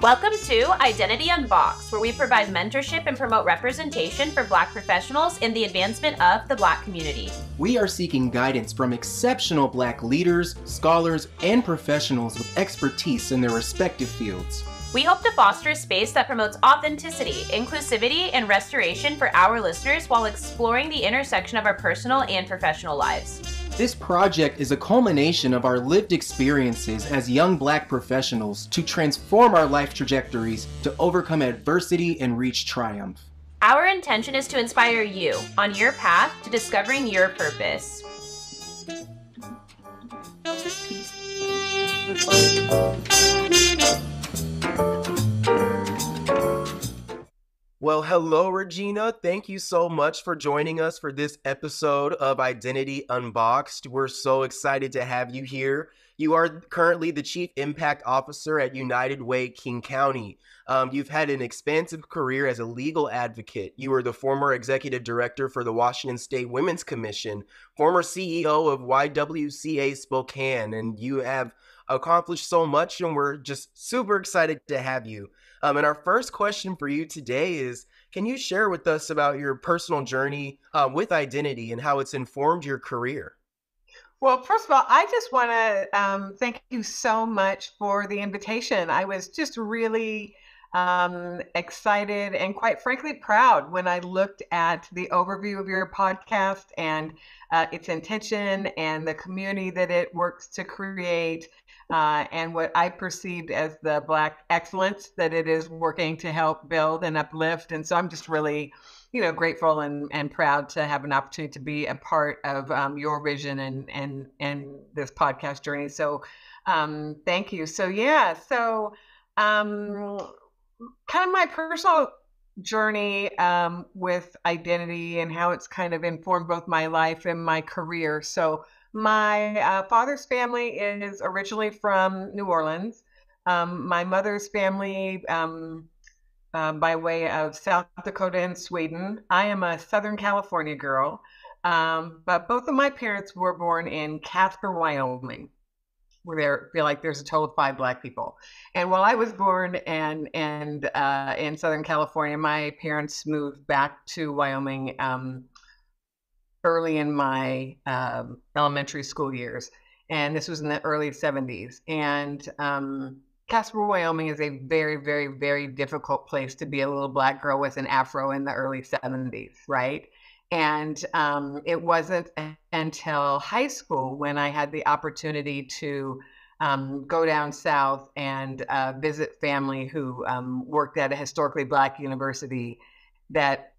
Welcome to Identity Unboxed, where we provide mentorship and promote representation for Black professionals in the advancement of the Black community. We are seeking guidance from exceptional Black leaders, scholars, and professionals with expertise in their respective fields. We hope to foster a space that promotes authenticity, inclusivity, and restoration for our listeners while exploring the intersection of our personal and professional lives. This project is a culmination of our lived experiences as young Black professionals to transform our life trajectories, to overcome adversity and reach triumph. Our intention is to inspire you on your path to discovering your purpose. Well, hello, Regina. Thank you so much for joining us for this episode of Identity Unboxed. We're so excited to have you here. You are currently the Chief Impact Officer at United Way, King County. You've had an expansive career as a legal advocate. You were the former Executive Director for the Washington State Women's Commission, former CEO of YWCA Spokane, and you have accomplished so much, and we're just super excited to have you. And our first question for you today is, can you share with us about your personal journey with identity and how it's informed your career? Well, first of all, I just want to thank you so much for the invitation. I was just really excited and quite frankly proud when I looked at the overview of your podcast and its intention and the community that it works to create. And what I perceived as the Black excellence that it is working to help build and uplift. And so I'm just really, grateful and proud to have an opportunity to be a part of your vision and this podcast journey. So thank you. So kind of my personal journey with identity and how it's kind of informed both my life and my career. So my father's family is originally from New Orleans. My mother's family by way of South Dakota and Sweden. I am a Southern California girl, but both of my parents were born in Casper, Wyoming, where I feel like there's a total of 5 Black people. And while I was born and in Southern California, my parents moved back to Wyoming early in my elementary school years. And this was in the early 70s. And Casper, Wyoming is a very, very, very difficult place to be a little Black girl with an afro in the early 70s, right? And it wasn't until high school when I had the opportunity to go down south and visit family who worked at a historically Black university that,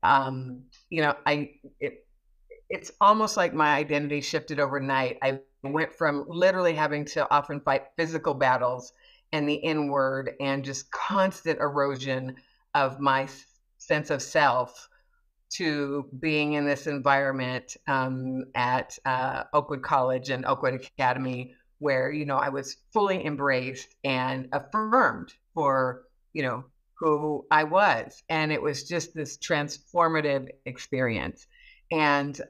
it's almost like my identity shifted overnight. I went from literally having to often fight physical battles and the inward and just constant erosion of my sense of self to being in this environment at Oakwood College and Oakwood Academy where, I was fully embraced and affirmed for, who I was. And it was just this transformative experience. And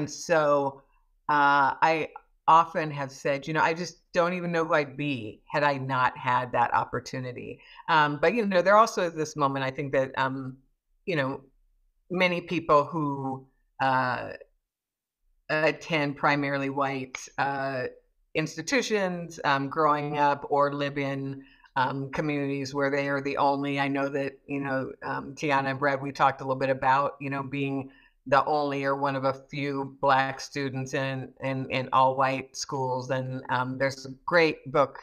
so I often have said, I just don't even know who I'd be had I not had that opportunity. But, there also is this moment, I think that, many people who attend primarily white institutions growing up or live in communities where they are the only. I know that, Tiana and Brad, we talked a little bit about, being the only or one of a few Black students in all white schools. And there's a great book,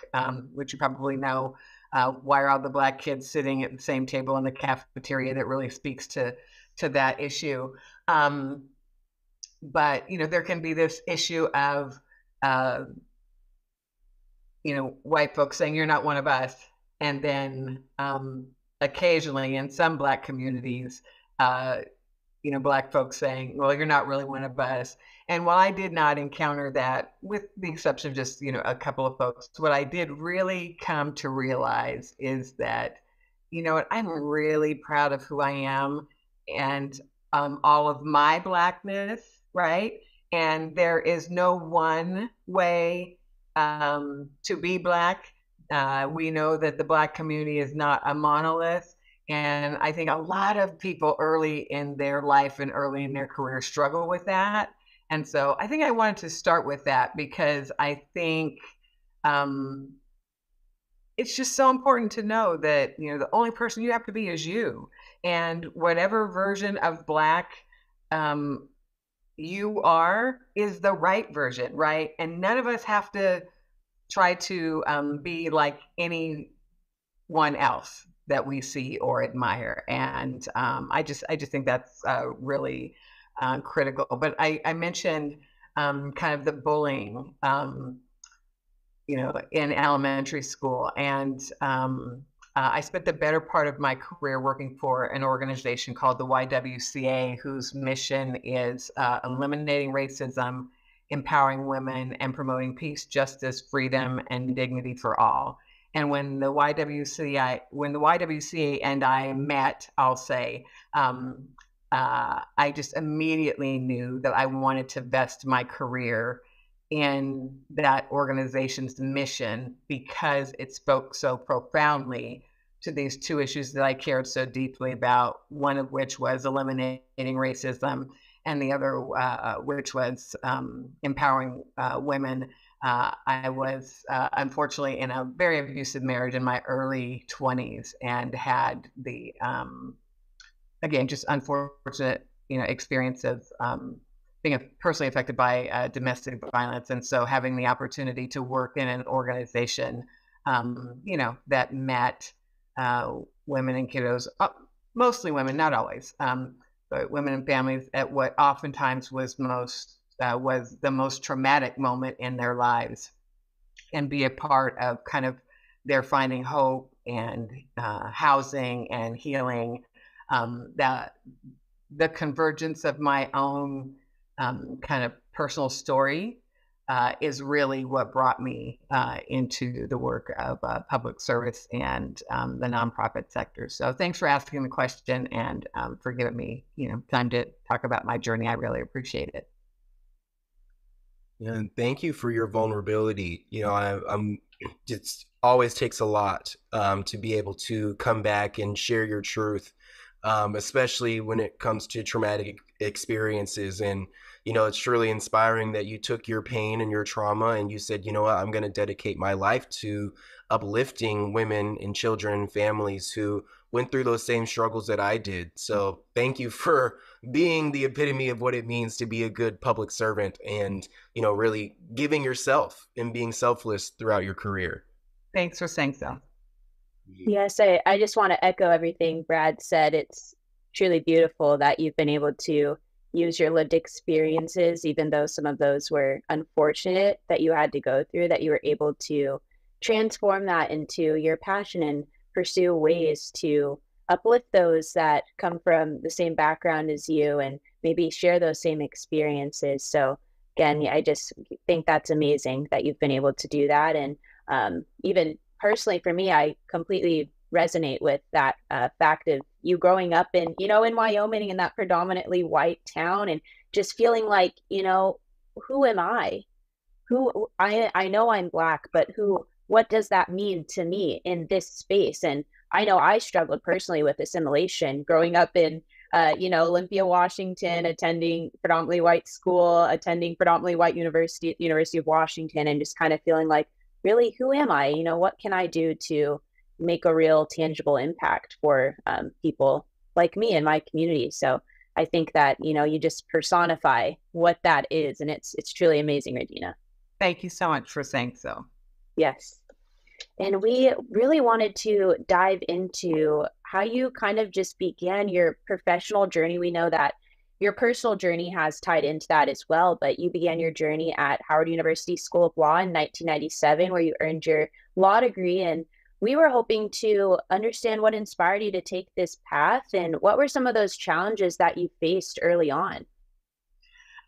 which you probably know, Why Are All the Black Kids Sitting at the Same Table in the Cafeteria, that really speaks to that issue. But, there can be this issue of, white folks saying, you're not one of us. And then occasionally in some Black communities, Black folks saying, well, you're not really one of us. And while I did not encounter that, with the exception of just, a couple of folks, what I did really come to realize is that, I'm really proud of who I am and all of my Blackness, right? And there is no one way to be Black, We know that the Black community is not a monolith. And I think a lot of people early in their life and early in their career struggle with that. And so I think I wanted to start with that because I think um, it's just so important to know that, the only person you have to be is you. And whatever version of Black um, you are is the right version, right? And none of us have to try to be like anyone else that we see or admire. And I just think that's really critical. But I mentioned kind of the bullying, in elementary school. And I spent the better part of my career working for an organization called the YWCA, whose mission is eliminating racism, empowering women, and promoting peace, justice, freedom, and dignity for all. And when the YWCA and I met, I'll say, I just immediately knew that I wanted to vest my career in that organization's mission because it spoke so profoundly to these two issues that I cared so deeply about, one of which was eliminating racism and the other which was empowering women. I was unfortunately in a very abusive marriage in my early 20s and had the, again, just unfortunate, experience of being personally affected by domestic violence. And so having the opportunity to work in an organization, that met women and kiddos, mostly women, not always, but women and families at what oftentimes was the most traumatic moment in their lives, and be a part of kind of their finding hope and housing and healing. That the convergence of my own kind of personal story is really what brought me into the work of public service and the nonprofit sector. So thanks for asking the question and for giving me, time to talk about my journey. I really appreciate it. Yeah, and thank you for your vulnerability. I'm it always takes a lot to be able to come back and share your truth, especially when it comes to traumatic experiences. And it's truly inspiring that you took your pain and your trauma and you said, what, I'm going to dedicate my life to uplifting women and children and families who went through those same struggles that I did. So thank you for being the epitome of what it means to be a good public servant and, really giving yourself and being selfless throughout your career. Thanks for saying so. Yes, I just want to echo everything Brad said. It's truly beautiful that you've been able to use your lived experiences, even though some of those were unfortunate that you had to go through, that you were able to transform that into your passion and pursue ways to uplift those that come from the same background as you and maybe share those same experiences. So again, I just think that's amazing that you've been able to do that. And even personally for me, I completely resonate with that fact of you growing up in Wyoming, in that predominantly white town, and just feeling like, who am I? I know I'm Black, but what does that mean to me in this space? And I know I struggled personally with assimilation growing up in, Olympia, Washington, attending predominantly white school, attending predominantly white University of Washington, and just kind of feeling like, really, who am I? What can I do to make a real tangible impact for people like me in my community? So I think that, you just personify what that is. And it's truly amazing, Regina. Thank you so much for saying so. Yes. And we really wanted to dive into how you kind of just began your professional journey. We know that your personal journey has tied into that as well, but you began your journey at Howard University School of Law in 1997, where you earned your law degree. And we were hoping to understand what inspired you to take this path and what were some of those challenges that you faced early on.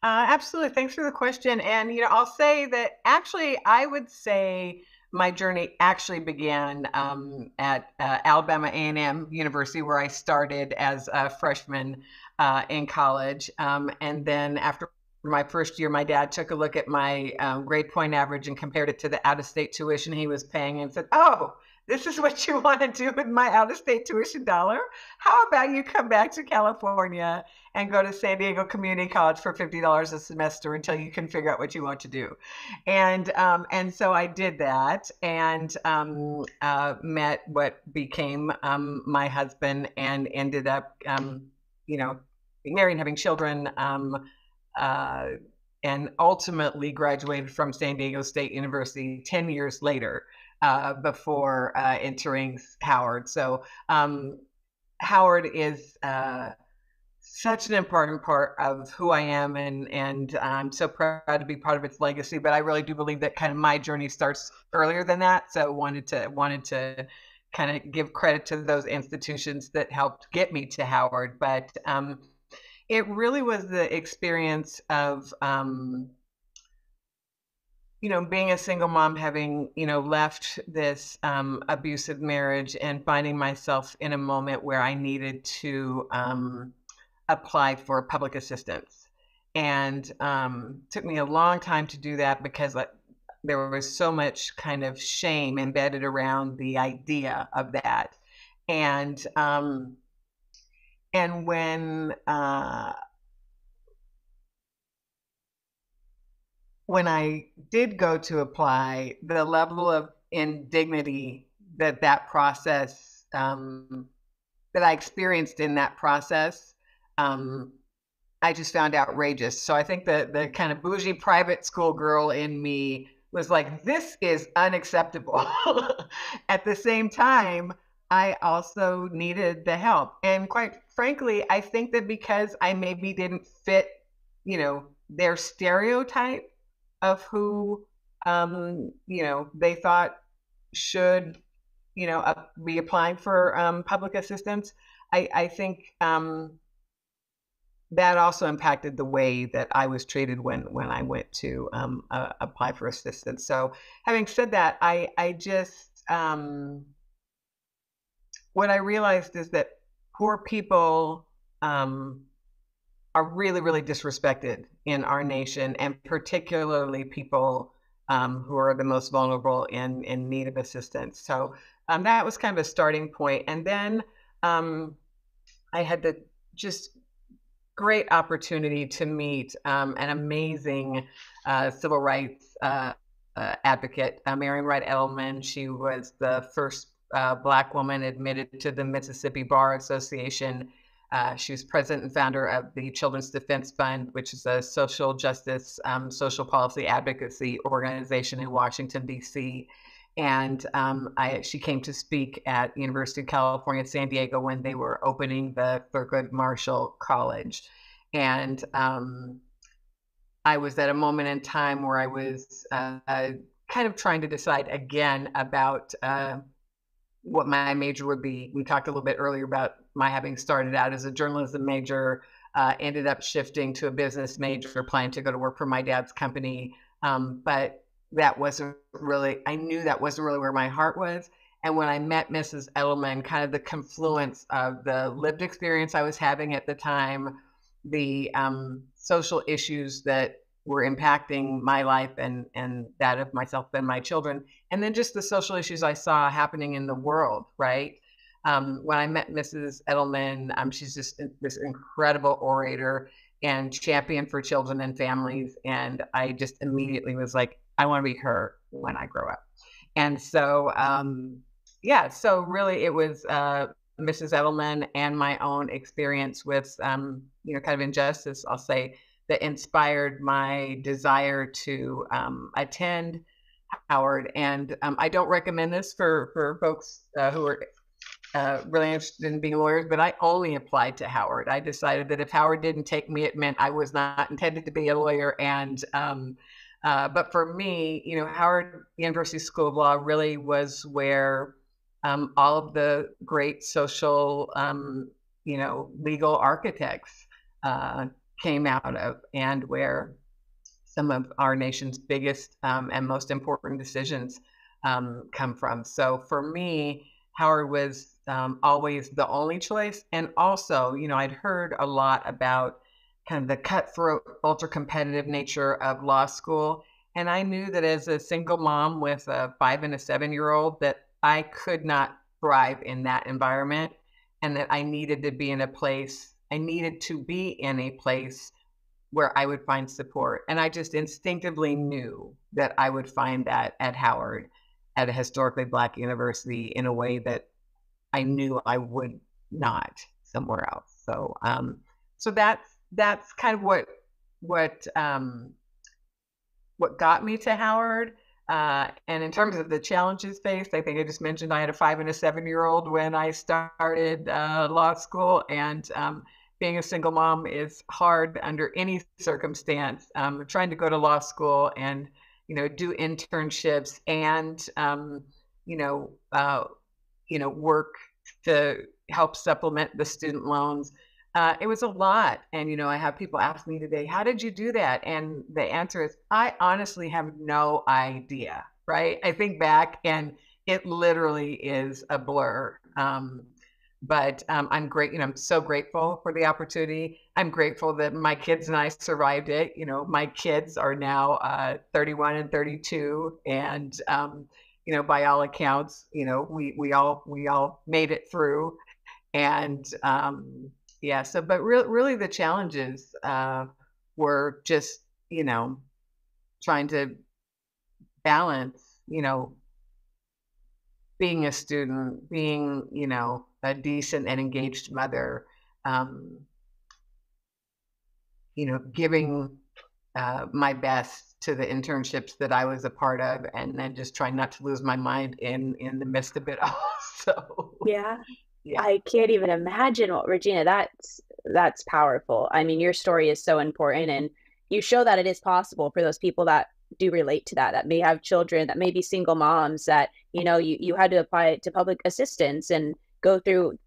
Absolutely. Thanks for the question. And, I'll say that actually, I would say my journey actually began at Alabama A&M University, where I started as a freshman in college. And then after my first year, my dad took a look at my grade point average and compared it to the out-of-state tuition he was paying and said, "Oh, this is what you want to do with my out-of-state tuition dollar? How about you come back to California and go to San Diego Community College for $50 a semester until you can figure out what you want to do?" And so I did that, and met what became my husband, and ended up, being married and having children. And ultimately graduated from San Diego State University 10 years later, before entering Howard. So Howard is such an important part of who I am, and I'm so proud to be part of its legacy. But I really do believe that kind of my journey starts earlier than that. So wanted to kind of give credit to those institutions that helped get me to Howard. But it really was the experience of, being a single mom, having, left this abusive marriage, and finding myself in a moment where I needed to apply for public assistance. And took me a long time to do that because there was so much kind of shame embedded around the idea of that. And when I did go to apply, the level of indignity that process, that I experienced in that process, I just found outrageous. So I think the kind of bougie private school girl in me was like, this is unacceptable. At the same time, I also needed the help. And quite frankly, I think that because I maybe didn't fit, their stereotype of who, they thought should, be applying for public assistance, I think that also impacted the way that I was treated when I went to apply for assistance. So having said that, I just, what I realized is that poor people are really, really disrespected in our nation, and particularly people who are the most vulnerable in need of assistance. So that was kind of a starting point. And then I had the just great opportunity to meet an amazing civil rights advocate, Marian Wright Edelman. She was the first Black woman admitted to the Mississippi Bar Association. She was president and founder of the Children's Defense Fund, which is a social justice, social policy advocacy organization in Washington, D.C. And she came to speak at the University of California, San Diego, when they were opening the Thurgood Marshall College. And I was at a moment in time where I was kind of trying to decide again about what my major would be. We talked a little bit earlier about my having started out as a journalism major, ended up shifting to a business major, planning to go to work for my dad's company. But that wasn't really, I knew that wasn't really where my heart was. And when I met Mrs. Edelman, kind of the confluence of the lived experience I was having at the time, the social issues that were impacting my life and that of myself and my children, and then just the social issues I saw happening in the world, right? When I met Mrs. Edelman, she's just this incredible orator and champion for children and families. And I just immediately was like, I want to be her when I grow up. And so, so really it was Mrs. Edelman and my own experience with, kind of injustice, I'll say, that inspired my desire to attend Howard. And I don't recommend this for folks who are really interested in being lawyers, but I only applied to Howard. I decided that if Howard didn't take me, it meant I was not intended to be a lawyer. And but for me, Howard University School of Law really was where all of the great social, legal architects came out of, and where some of our nation's biggest and most important decisions come from. So for me, Howard was always the only choice. And also, I'd heard a lot about kind of the cutthroat, ultra competitive nature of law school. And I knew that as a single mom with a 5 and a 7-year-old, that I could not thrive in that environment, and that I needed to be in a place where I would find support. And I just instinctively knew that I would find that at Howard, at a historically Black university, in a way that I knew I would not somewhere else. So that's kind of what got me to Howard. And in terms of the challenges faced, I think I just mentioned I had a 5 and a 7-year-old when I started law school, and being a single mom is hard under any circumstance. Trying to go to law school and do internships and work to help supplement the student loans. It was a lot. And, I have people ask me today, how did you do that? And the answer is, I honestly have no idea, right? I think back and it literally is a blur. But I'm great. I'm so grateful for the opportunity. I'm grateful that my kids and I survived it. My kids are now 31 and 32. And, by all accounts, we all made it through. And, yeah. So, but really the challenges were just, trying to balance, being a student, being, a decent and engaged mother, giving my best to the internships that I was a part of, and then just trying not to lose my mind in the midst of it all. So Yeah. yeah. I can't even imagine Regina, that's powerful. I mean, your story is so important, and you show that it is possible for those people that do relate to that may have children, that may be single moms, that, you had to apply to public assistance and go through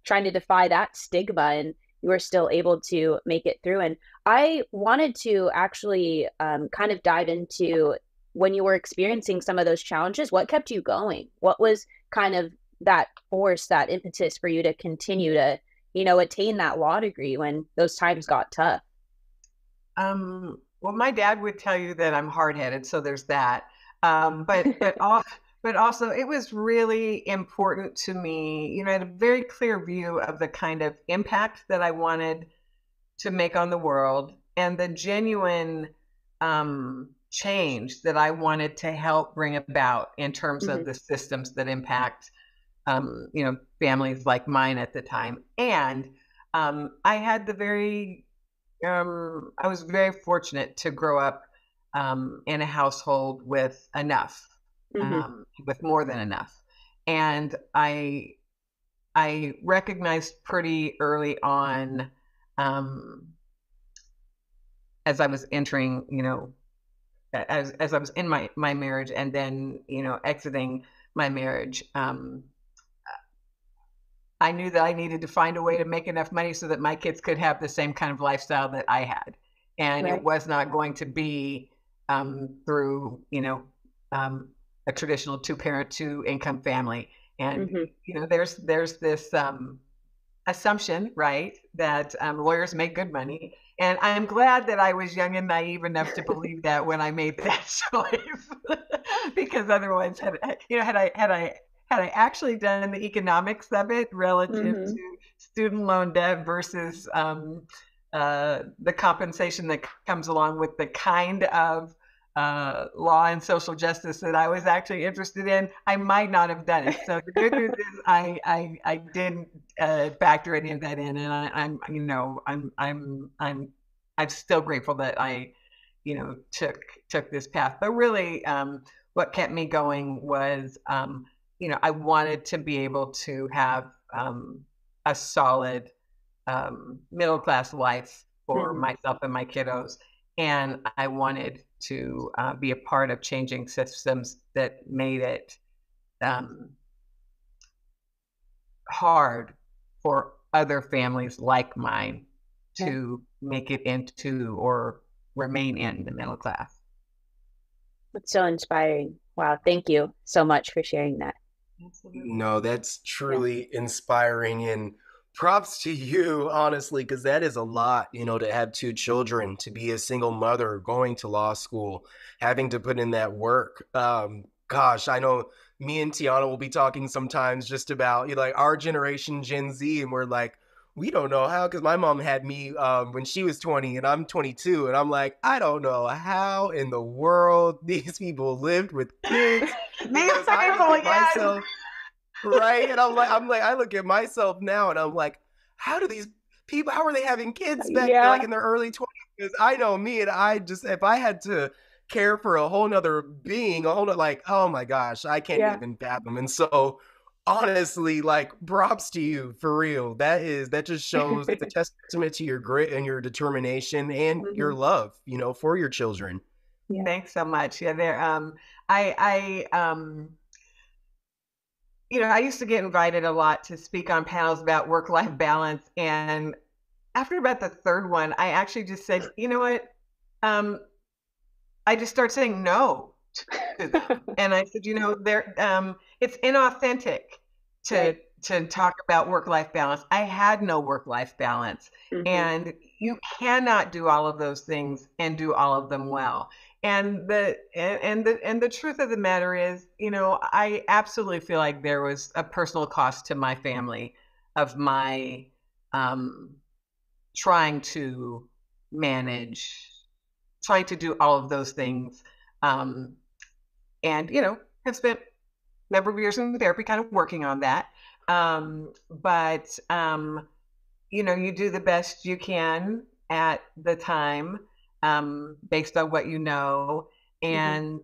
trying to defy that stigma, and you were still able to make it through. And I wanted to actually kind of dive into when you were experiencing some of those challenges, what kept you going? What was kind of that force, that impetus for you to continue to, attain that law degree when those times got tough? Well, my dad would tell you that I'm hard-headed, so there's that. But also it was really important to me. I had a very clear view of the kind of impact that I wanted to make on the world, and the genuine change that I wanted to help bring about in terms of the systems that impact families like mine at the time. And I had I was very fortunate to grow up in a household with enough, with more than enough. And I recognized pretty early on, as I was entering, as I was in my marriage, and then, exiting my marriage, I knew that I needed to find a way to make enough money so that my kids could have the same kind of lifestyle that I had. And It was not going to be through, a traditional 2-parent, 2-income family. And, there's this assumption, right, that lawyers make good money. And I'm glad that I was young and naive enough to believe that when I made that choice, because otherwise, had I actually done the economics of it relative to student loan debt versus the compensation that comes along with the kind of law and social justice that I was actually interested in, I might not have done it. So the good news is I didn't factor any of that in, and I'm still grateful that I took this path. But really, what kept me going was I wanted to be able to have a solid middle-class life for myself and my kiddos. And I wanted to be a part of changing systems that made it hard for other families like mine to make it into or remain in the middle class. That's so inspiring. Wow. Thank you so much for sharing that. No, that's truly inspiring. And Props to you, honestly, because that is a lot, to have two children, to be a single mother, going to law school, having to put in that work. Gosh, I know me and Tiana will be talking sometimes just about like our generation, Gen Z, and we're like, we don't know how, because my mom had me when she was 20 and I'm 22, and I'm like, I don't know how in the world these people lived with kids. Me Because I look too, at yes. myself, right? And I'm like, I look at myself now and I'm like, how do these people, how are they having kids back like in their early 20s? Because I know me, and I just, if I had to care for a whole nother being, a whole nother, like, oh my gosh, I can't even fathom. And so honestly, like, props to you for real. That just shows, it's a testament to your grit and your determination and your love, for your children. Yeah. Thanks so much. Yeah, they're I used to get invited a lot to speak on panels about work-life balance. And after about the third one, I actually just said, you know what? I just started saying no to them. And I said, it's inauthentic to talk about work-life balance. I had no work-life balance. And you cannot do all of those things and do all of them well. And the truth of the matter is, I absolutely feel like there was a personal cost to my family of my trying to manage, trying to do all of those things. And, have spent a number of years in therapy kind of working on that. But you do the best you can at the time, based on what you know. And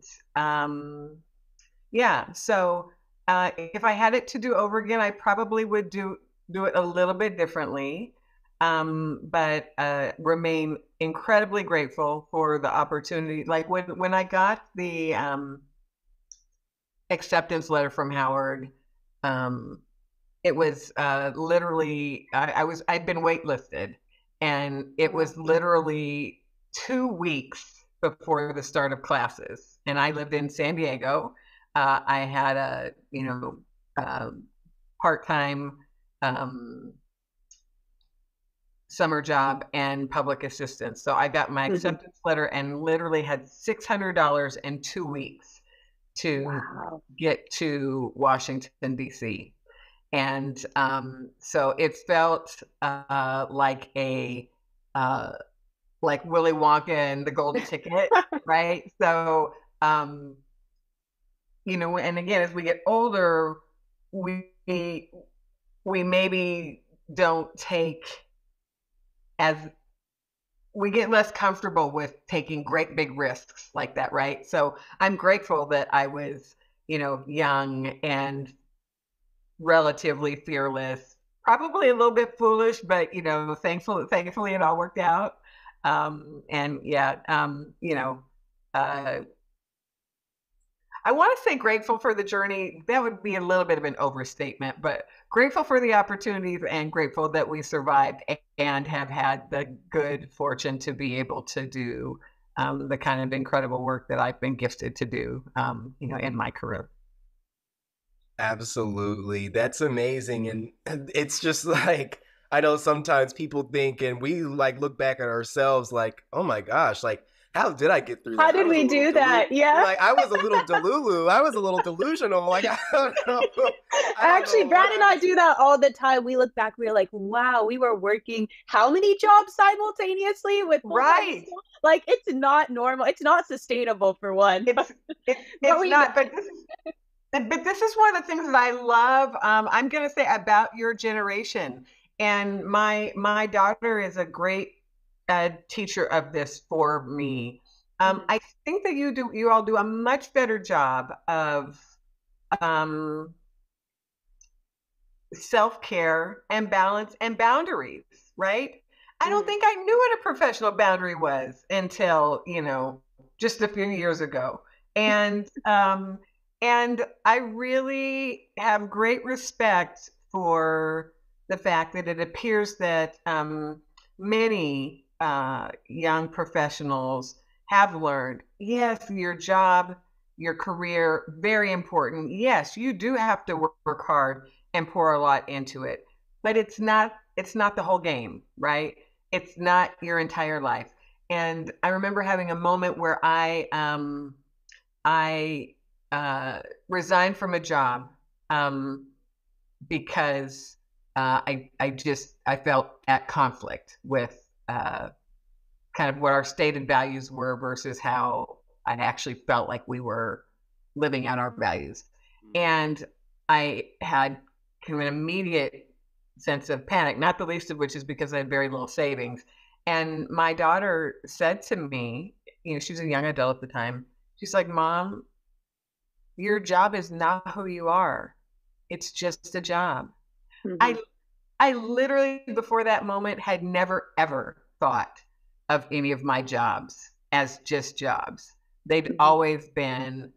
so if I had it to do over again, I probably would do it a little bit differently, but remain incredibly grateful for the opportunity. Like when I got the acceptance letter from Howard, it was literally, I'd been waitlisted, and it was literally 2 weeks before the start of classes. And I lived in San Diego. I had a, part-time summer job and public assistance. So I got my acceptance letter and literally had $600 in 2 weeks to get to Washington, D.C. And so it felt like a like Willy Wonka and the Golden Ticket, right? So and again, as we get older, we maybe don't take, as we get less comfortable with taking great big risks like that, right? So I'm grateful that I was, young and relatively fearless, probably a little bit foolish, but thankfully it all worked out. I want to say grateful for the journey. That would be a little bit of an overstatement, but grateful for the opportunities and grateful that we survived and have had the good fortune to be able to do the kind of incredible work that I've been gifted to do, in my career. Absolutely. That's amazing. And it's just like, I know sometimes people think, and we like look back at ourselves like, oh my gosh, like, how did I get through that? How did we do that? Yeah. Like, I was a little delulu. I was a little delusional. Like, I don't know. Actually, Brad and I do that all the time. We look back, we're like, wow, we were working how many jobs simultaneously with right? Like, it's not normal. It's not sustainable for one. It's not, but this is one of the things that I love. I'm going to say about your generation, and my daughter is a great teacher of this for me. I think that you all do a much better job of self-care and balance and boundaries, right? I don't think I knew what a professional boundary was until, just a few years ago. And I really have great respect for the fact that it appears that many young professionals have learned, yes, your job, your career, very important. Yes, you do have to work hard and pour a lot into it. but it's not the whole game, right? It's not your entire life. And I remember having a moment where I resigned from a job because I felt at conflict with kind of what our stated values were versus how I actually felt like we were living out our values. And I had kind of an immediate sense of panic, not the least of which is because I had very little savings. And my daughter said to me, she was a young adult at the time. She's like, "Mom, your job is not who you are. It's just a job." Mm-hmm. I literally, before that moment, had never, ever thought of any of my jobs as just jobs. They'd always been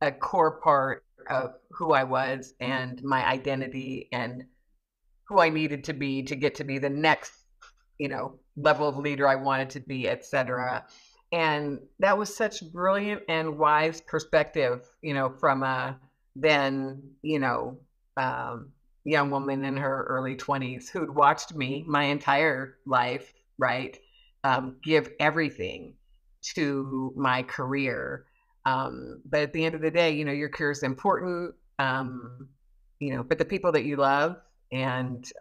a core part of who I was and my identity and who I needed to be to get to be the next, level of leader I wanted to be, et cetera. And that was such brilliant and wise perspective, from a then, young woman in her early 20s who'd watched me my entire life, right, give everything to my career. But at the end of the day, your career is important, but the people that you love and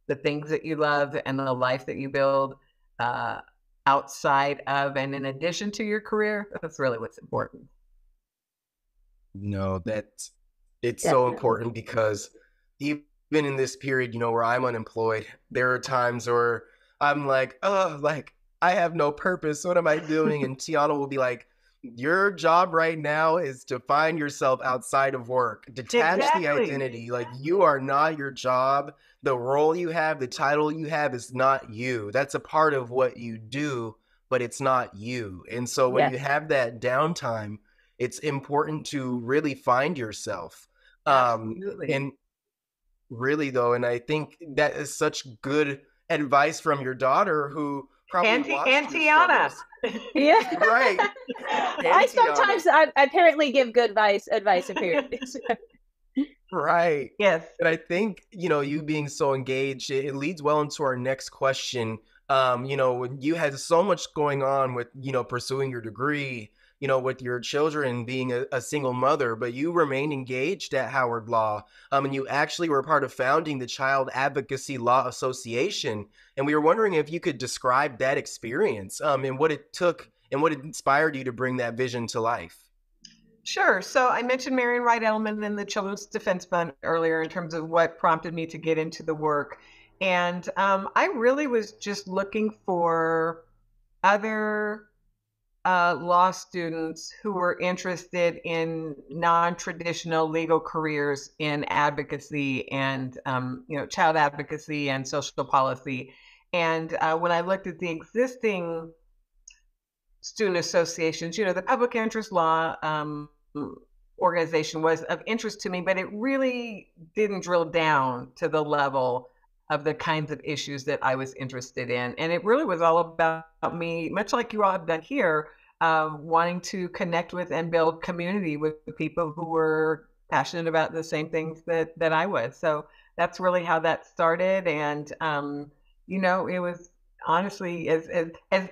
the things that you love and the life that you build outside of and in addition to your career, that's really what's important. No, it's so important because even in this period, where I'm unemployed, there are times where I'm like, oh, like I have no purpose. What am I doing? And Tiana will be like, your job right now is to find yourself outside of work. Detach the identity. Like, you are not your job. The role you have, the title you have is not you. That's a part of what you do, but it's not you. And so when you have that downtime, it's important to really find yourself. And really though, and I think that is such good advice from your daughter who probably and Tiana. Yeah. Right. I sometimes I apparently give good advice apparently. Right. Yes. And I think, you being so engaged, it leads well into our next question. When you had so much going on with, pursuing your degree, with your children being a single mother, but you remained engaged at Howard Law. And you actually were part of founding the Child Advocacy Law Association. And we were wondering if you could describe that experience and what it took and what inspired you to bring that vision to life. Sure. So I mentioned Marian Wright Edelman and the Children's Defense Fund earlier in terms of what prompted me to get into the work. And I really was just looking for other law students who were interested in non-traditional legal careers in advocacy and, child advocacy and social policy. And when I looked at the existing student associations, the public interest law organization was of interest to me, but it really didn't drill down to the level of the kinds of issues that I was interested in. And it really was all about me, much like you all have done here, wanting to connect with and build community with people who were passionate about the same things that I was. So that's really how that started. And, it was honestly as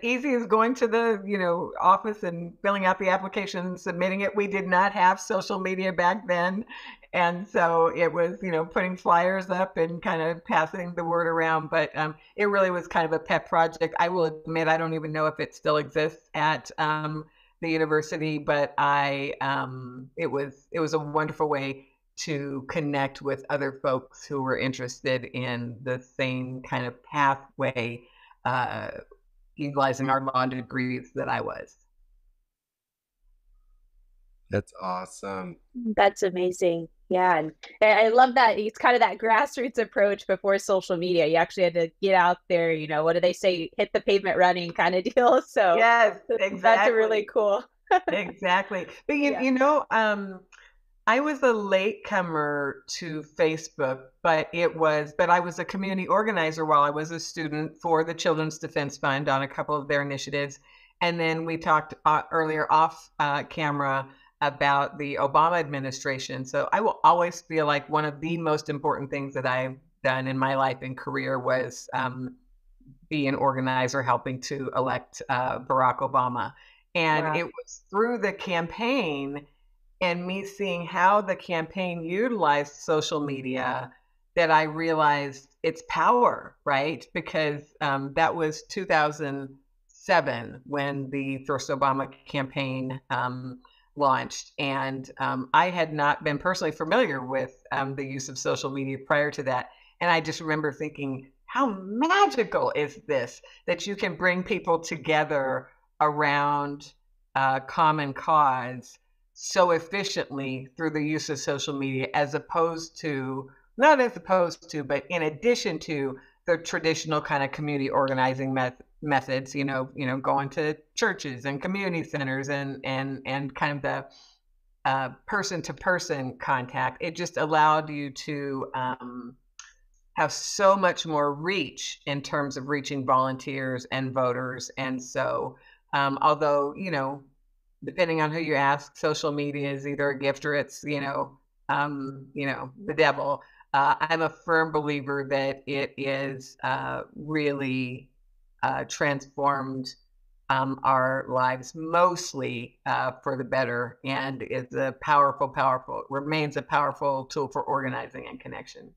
easy as going to the, office and filling out the application and submitting it. We did not have social media back then. And so it was, putting flyers up and kind of passing the word around. But it really was kind of a pet project. I will admit, I don't even know if it still exists at the university, but it was a wonderful way to connect with other folks who were interested in the same kind of pathway, utilizing our law degrees that I was. That's awesome. That's amazing. Yeah. And I love that it's kind of that grassroots approach before social media. You actually had to get out there, what do they say? Hit the pavement running kind of deal. So yes, exactly. That's really cool. Exactly. But I was a latecomer to Facebook, but I was a community organizer while I was a student for the Children's Defense Fund on a couple of their initiatives. And then we talked earlier off camera about the Obama administration. So I will always feel like one of the most important things that I done in my life and career was be an organizer helping to elect Barack Obama. And Wow. it was through the campaign and me seeing how the campaign utilized social media that I realized its power, right? Because that was 2007 when the first Obama campaign launched. And I had not been personally familiar with the use of social media prior to that. And I just remember thinking, how magical is this that you can bring people together around a common cause so efficiently through the use of social media, as opposed to, not as opposed to, but in addition to the traditional kind of community organizing methods, going to churches and community centers and kind of the person to person contact. It just allowed you to have so much more reach in terms of reaching volunteers and voters. And so, although, depending on who you ask, social media is either a gift or it's, the devil. I'm a firm believer that it is really transformed our lives mostly for the better, and is a remains a powerful tool for organizing and connection.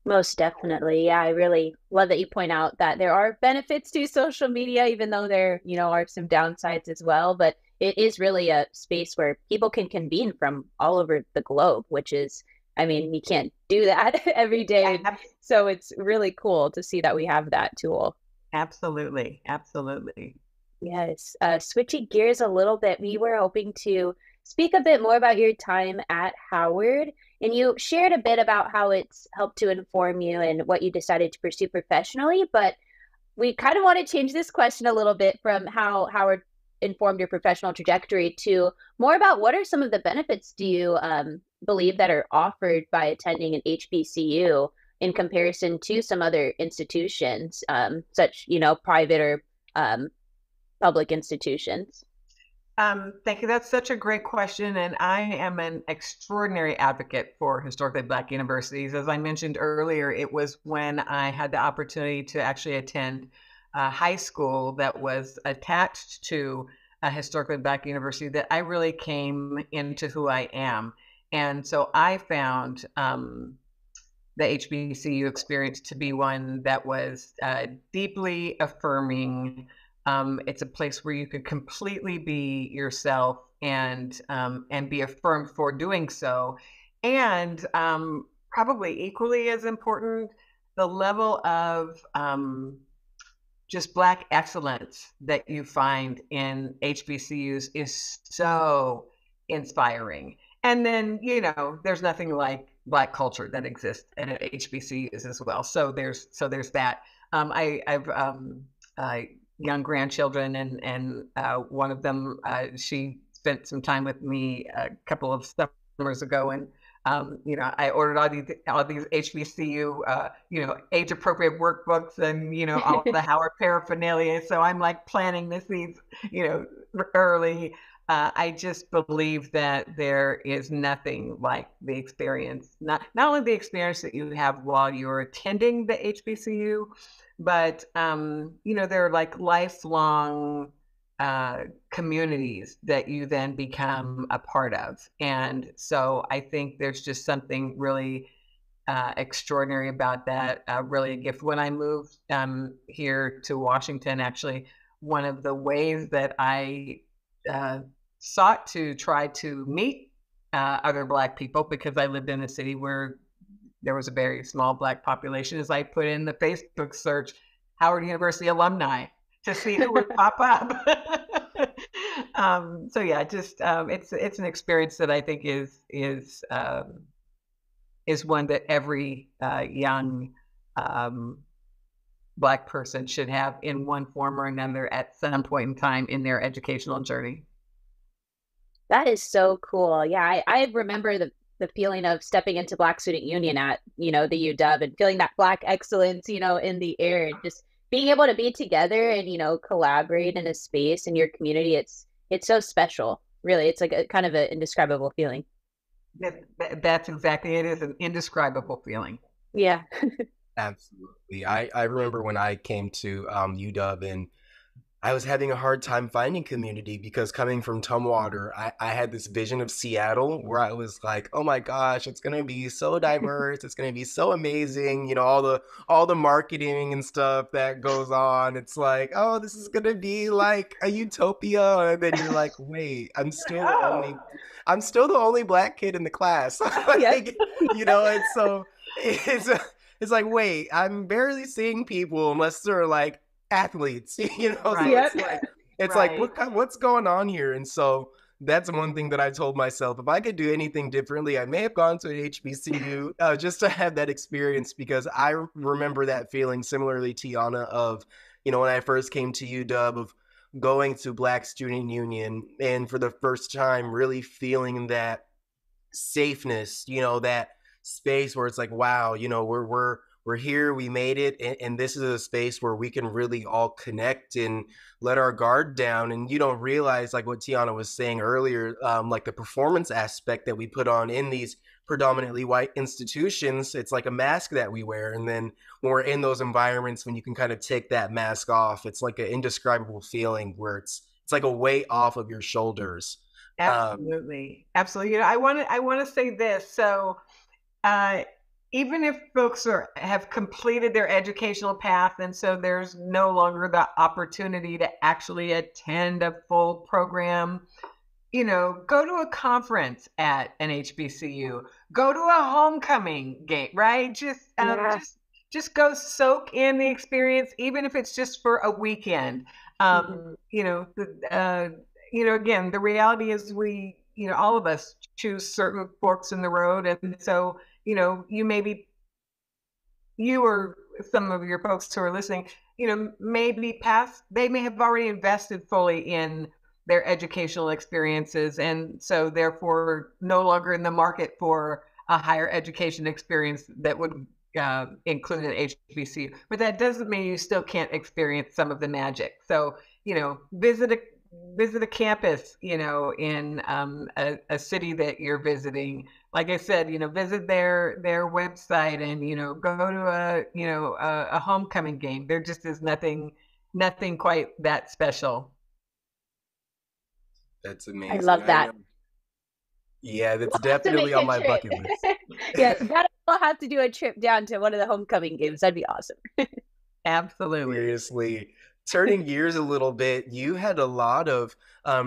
Most definitely. Yeah, I really love that you point out that there are benefits to social media, even though there, are some downsides as well. But it is really a space where people can convene from all over the globe, which is, you can't do that every day. So it's really cool to see that we have that tool. Absolutely. Absolutely. Yes. Switching gears a little bit, we were hoping to speak a bit more about your time at Howard. And you shared a bit about how it's helped to inform you and what you decided to pursue professionally. But we kind of want to change this question a little bit from how Howard informed your professional trajectory to more about what are some of the benefits do you believe that are offered by attending an HBCU in comparison to some other institutions, such, private or public institutions? Thank you. That's such a great question. And I am an extraordinary advocate for historically Black universities. As I mentioned earlier, it was when I had the opportunity to actually attend a high school that was attached to a historically Black university that I really came into who I am. And so I found the HBCU experience to be one that was deeply affirming. It's a place where you could completely be yourself and be affirmed for doing so. And probably equally as important, the level of just Black excellence that you find in HBCUs is so inspiring. And then, there's nothing like Black culture that exists at HBCUs as well. So there's that. I've young grandchildren, and one of them, she spent some time with me a couple of summers ago, and I ordered all these HBCU age appropriate workbooks and all the Howard paraphernalia. So I'm like planning this early. I just believe that there is nothing like the experience, not only the experience that you have while you're attending the HBCU, but they're like lifelong communities that you then become a part of. And so I think there's just something really extraordinary about that, really a gift. When I moved here to Washington, actually, one of the ways that I sought to try to meet other Black people, because I lived in a city where there was a very small Black population, is I put in the Facebook search Howard University alumni to see who would pop up. So yeah, just it's an experience that I think is one that every young Black person should have in one form or another at some point in time in their educational journey. That is so cool. Yeah, I remember the feeling of stepping into Black Student Union at, the UW and feeling that Black excellence, in the air, and just being able to be together and, collaborate in a space in your community. It's so special. Really. It's like a kind of an indescribable feeling. That's exactly it. Is an indescribable feeling. Yeah. Absolutely. I remember when I came to UW, and I was having a hard time finding community because coming from Tumwater, I had this vision of Seattle where I was like, oh my gosh, it's gonna be so diverse, it's gonna be so amazing, you know, all the marketing and stuff that goes on. It's like, oh, this is gonna be like a utopia. And then you're like, wait, Oh, I'm still the only black kid in the class. Yes. Like, you know, and so it's it's like, wait, I'm barely seeing people unless they're like athletes, you know. So right. it's like Right. what's going on here? And so that's one thing that I told myself, if I could do anything differently, I may have gone to an HBCU just to have that experience, because I remember that feeling similarly, Tiana, of, you know, when I first came to UW, of going to Black Student Union and for the first time really feeling that safeness, you know, that space where it's like, wow, you know, we're here, we made it, and this is a space where we can really all connect and let our guard down. And you don't realize, like what Tiana was saying earlier, like the performance aspect that we put on in these predominantly white institutions. It's like a mask that we wear, and then when we're in those environments, when you can kind of take that mask off, it's like an indescribable feeling where it's like a weight off of your shoulders. um, Absolutely. Absolutely. You know, I want to say this. So, uh, even if folks have completed their educational path, and so there's no longer the opportunity to actually attend a full program, you know, go to a conference at an HBCU, go to a homecoming game, right? Yeah. Just go soak in the experience, even if it's just for a weekend. Mhm. You know, you know, again, the reality is you know, all of us choose certain forks in the road, and so, you know, you or some of your folks who are listening, you know, maybe past, they may have already invested fully in their educational experiences, and so therefore no longer in the market for a higher education experience that would include an HBCU. But that doesn't mean you still can't experience some of the magic. So, you know, visit a campus, you know, in a city that you're visiting. Like I said, you know, visit their website, and, you know, go to a, you know, a homecoming game. There just is nothing quite that special. that's I amazing. love I that. know. Yeah, that's We'll have to definitely make on a my trip. bucket list. Yeah, we'll have to do a trip down to one of the homecoming games. That'd be awesome. Absolutely. Seriously. Turning gears a little bit, you had a lot of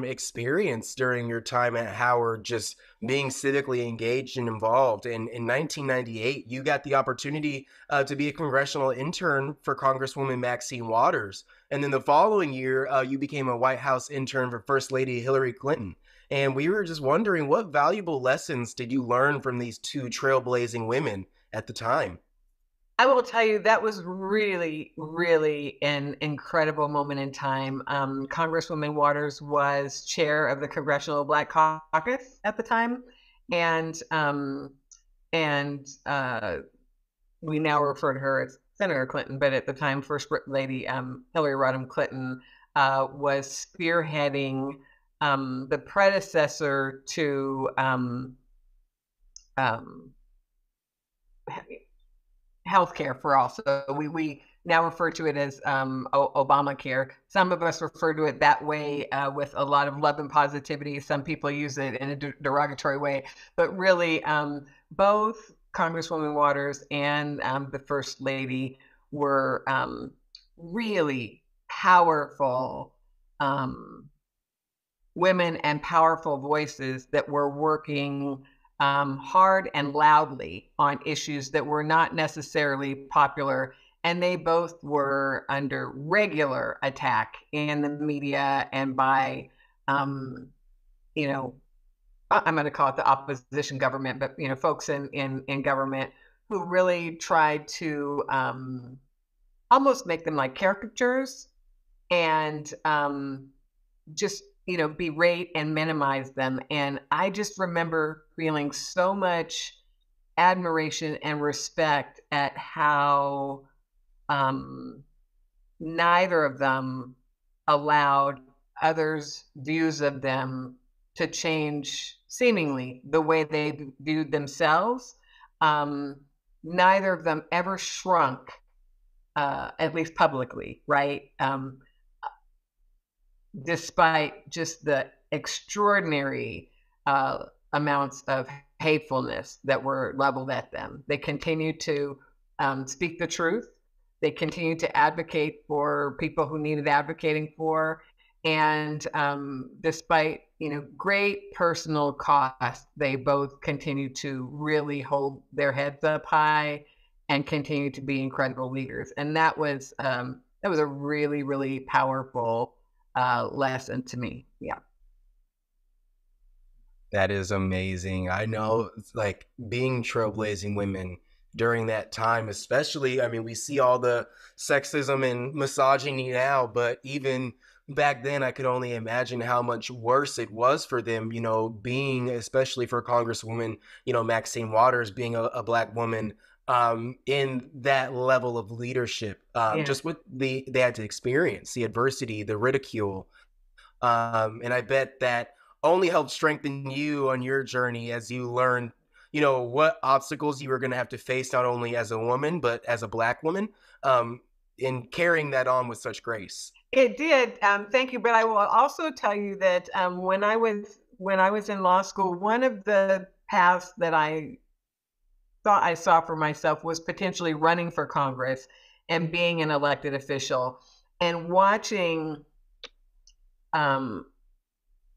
experience during your time at Howard, just being civically engaged and involved. And in 1998, you got the opportunity to be a congressional intern for Congresswoman Maxine Waters. And then the following year, you became a White House intern for First Lady Hillary Clinton. And we were just wondering, what valuable lessons did you learn from these two trailblazing women at the time? I will tell you that was really an incredible moment in time. Congresswoman Waters was chair of the Congressional Black Caucus at the time, and and we now refer to her as Senator Clinton, but at the time, First Lady Hillary Rodham Clinton was spearheading the predecessor to um, healthcare for all. So we now refer to it as Obamacare. Some of us refer to it that way with a lot of love and positivity. Some people use it in a derogatory way, but really, both Congresswoman Waters and the First Lady were really powerful um, women and powerful voices that were working hard and loudly on issues that were not necessarily popular. And they both were under regular attack in the media and by, you know, I'm going to call it the opposition government, but, you know, folks in government who really tried to almost make them like caricatures, and just, you know, berate and minimize them. And I just remember feeling so much admiration and respect at how um, neither of them allowed others' views of them to change seemingly the way they viewed themselves. Um, neither of them ever shrunk, at least publicly, right? Despite just the extraordinary amounts of hatefulness that were leveled at them. They continued to speak the truth. They continued to advocate for people who needed advocating for. And despite, great personal cost, they both continued to really hold their heads up high and continue to be incredible leaders. And that was a really, really powerful lesson to me. Yeah. That is amazing. I know, like, being trailblazing women during that time, especially, I mean, we see all the sexism and misogyny now, but even back then, I could only imagine how much worse it was for them, being, especially for Congresswoman, Maxine Waters, being a Black woman in that level of leadership, just what they had to experience, the adversity, the ridicule. And I bet that only helped strengthen you on your journey as you learned, what obstacles you were going to have to face, not only as a woman, but as a Black woman, in carrying that on with such grace. It did. Thank you. But I will also tell you that when I was in law school, one of the paths that I thought I saw for myself was potentially running for Congress and being an elected official, and watching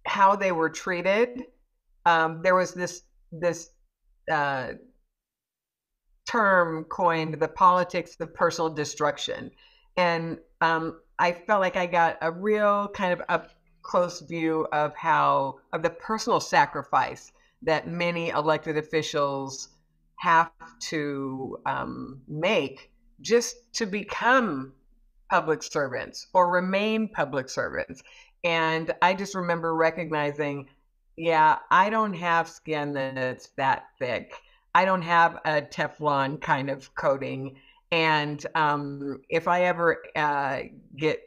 how they were treated. There was this term coined, the politics of personal destruction. And I felt like I got a real kind of up close view of the personal sacrifice that many elected officials have to make just to become public servants or remain public servants. And I just remember recognizing, I don't have skin that's that thick. I don't have a Teflon kind of coating. And if I ever get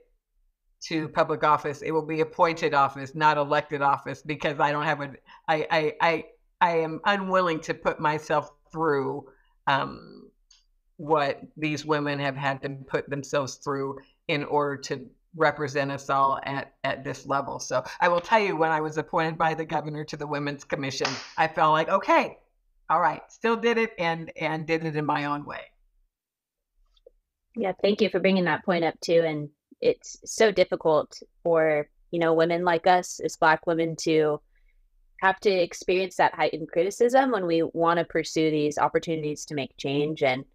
to public office, it will be appointed office, not elected office, because I don't have I am unwilling to put myself through what these women have had to put themselves through in order to represent us all at this level. So I will tell you, when I was appointed by the governor to the Women's Commission, I felt like, okay, all right, still did it, and did it in my own way. Yeah, thank you for bringing that point up too. And it's so difficult for, women like us as Black women to have to experience that heightened criticism when we want to pursue these opportunities to make change. And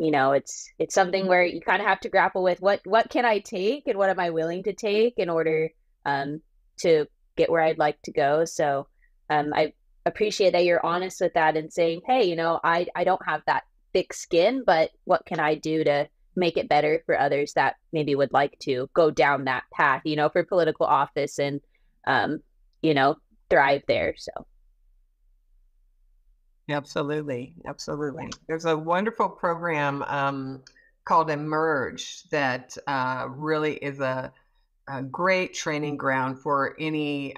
it's something where you kind of have to grapple with what can I take and what am I willing to take in order to get where I'd like to go. So I appreciate that you're honest with that and saying, hey, I don't have that thick skin, but what can I do to make it better for others that maybe would like to go down that path, for political office and, thrive there. So. Absolutely. Absolutely. There's a wonderful program called Emerge that really is a great training ground for any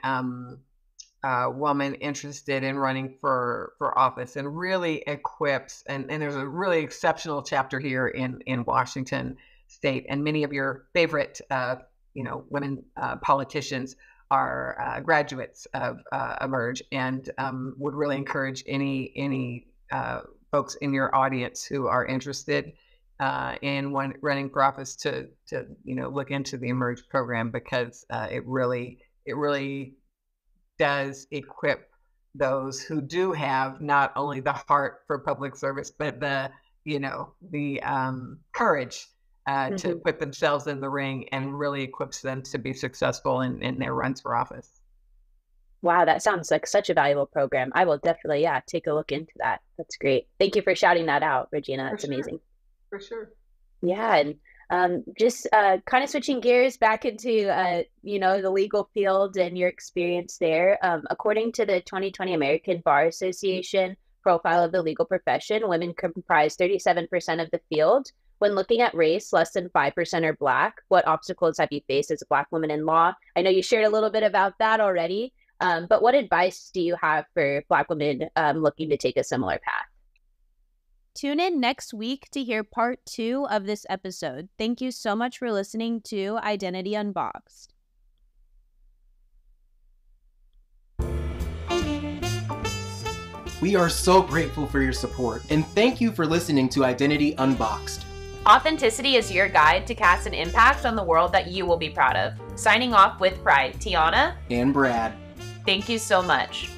woman interested in running for office, and really equips, and there's a really exceptional chapter here in Washington State, and many of your favorite women politicians are graduates of Emerge, and would really encourage any folks in your audience who are interested in running for office to look into the Emerge program, because it really does equip those who do have not only the heart for public service, but the courage to put themselves in the ring, and really equips them to be successful in their runs for office. Wow, that sounds like such a valuable program. I will definitely, take a look into that. That's great. Thank you for shouting that out, Regina. That's amazing. For sure. Yeah, and just kind of switching gears back into the legal field and your experience there. According to the 2020 American Bar Association profile of the legal profession, women comprise 37% of the field. When looking at race, less than 5% are Black. What obstacles have you faced as a Black woman in law? I know you shared a little bit about that already, but what advice do you have for Black women looking to take a similar path? Tune in next week to hear part 2 of this episode. Thank you so much for listening to Identity Unboxed. We are so grateful for your support, and thank you for listening to Identity Unboxed. Authenticity is your guide to cast an impact on the world that you will be proud of. Signing off with pride, Tiana and Brad. Thank you so much.